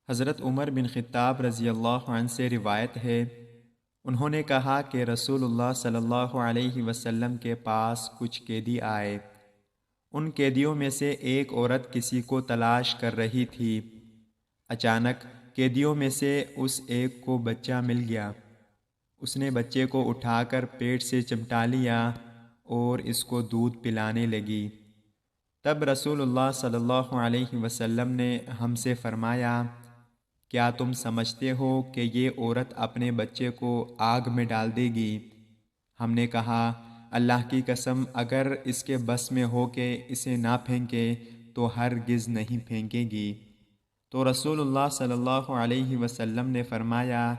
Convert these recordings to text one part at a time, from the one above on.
حضرت عمر بن خطاب رضی اللہ عنہ سے روایت ہے، انہوں نے کہا کہ رسول اللہ صلی اللہ علیہ وسلم کے پاس کچھ قیدی آئے۔ ان قیدیوں میں سے ایک عورت کسی کو تلاش کر رہی تھی۔ اچانک قیدیوں میں سے اس ایک کو بچہ مل گیا۔ اس نے بچے کو اٹھا کر پیٹ سے چمٹا لیا اور اس کو دودھ پلانے لگی۔ تب رسول اللہ صلی اللہ علیہ وسلم نے ہم سے فرمایا، کیا تم سمجھتے ہو کہ یہ عورت اپنے بچے کو آگ میں ڈال دے گی؟ ہم نے کہا، اللہ کی قسم اگر اس کے بس میں ہو کہ اسے نہ پھینکے تو ہرگز نہیں پھینکے گی۔ تو رسول اللہ صلی اللہ علیہ وسلم نے فرمایا،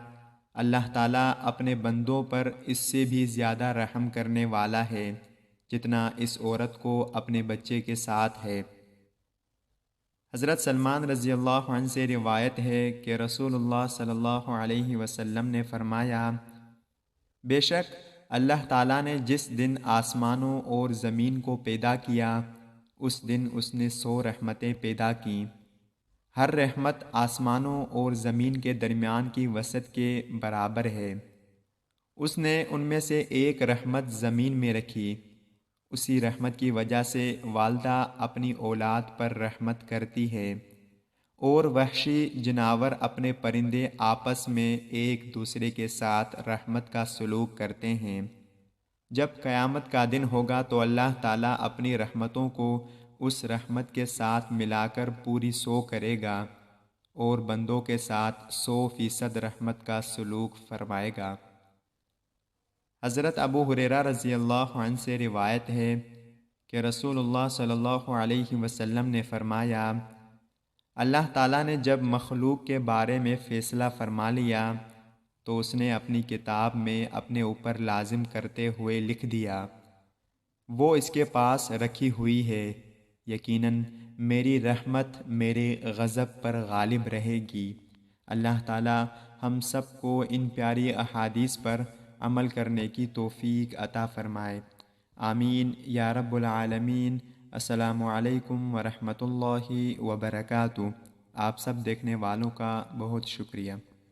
اللہ تعالیٰ اپنے بندوں پر اس سے بھی زیادہ رحم کرنے والا ہے جتنا اس عورت کو اپنے بچے کے ساتھ ہے۔ حضرت سلمان رضی اللہ عنہ سے روایت ہے کہ رسول اللہ صلی اللہ علیہ وسلم نے فرمایا، بے شک اللہ تعالیٰ نے جس دن آسمانوں اور زمین کو پیدا کیا اس دن اس نے 100 رحمتیں پیدا کیں۔ ہر رحمت آسمانوں اور زمین کے درمیان کی وسعت کے برابر ہے۔ اس نے ان میں سے ایک رحمت زمین میں رکھی، اسی رحمت کی وجہ سے والدہ اپنی اولاد پر رحمت کرتی ہے، اور وحشی جانور اپنے پرندے آپس میں ایک دوسرے کے ساتھ رحمت کا سلوک کرتے ہیں۔ جب قیامت کا دن ہوگا تو اللہ تعالیٰ اپنی رحمتوں کو اس رحمت کے ساتھ ملا کر پوری 100 کرے گا اور بندوں کے ساتھ 100% رحمت کا سلوک فرمائے گا۔ حضرت ابو ہریرہ رضی اللہ عنہ سے روایت ہے کہ رسول اللہ صلی اللہ علیہ وسلم نے فرمایا، اللہ تعالیٰ نے جب مخلوق کے بارے میں فیصلہ فرما لیا تو اس نے اپنی کتاب میں اپنے اوپر لازم کرتے ہوئے لکھ دیا، وہ اس کے پاس رکھی ہوئی ہے، یقیناً میری رحمت میرے غضب پر غالب رہے گی۔ اللہ تعالیٰ ہم سب کو ان پیاری احادیث پر عمل کرنے کی توفیق عطا فرمائے، آمین یا رب العالمین۔ السلام علیکم ورحمۃ اللہ وبرکاتہ۔ آپ سب دیکھنے والوں کا بہت شکریہ۔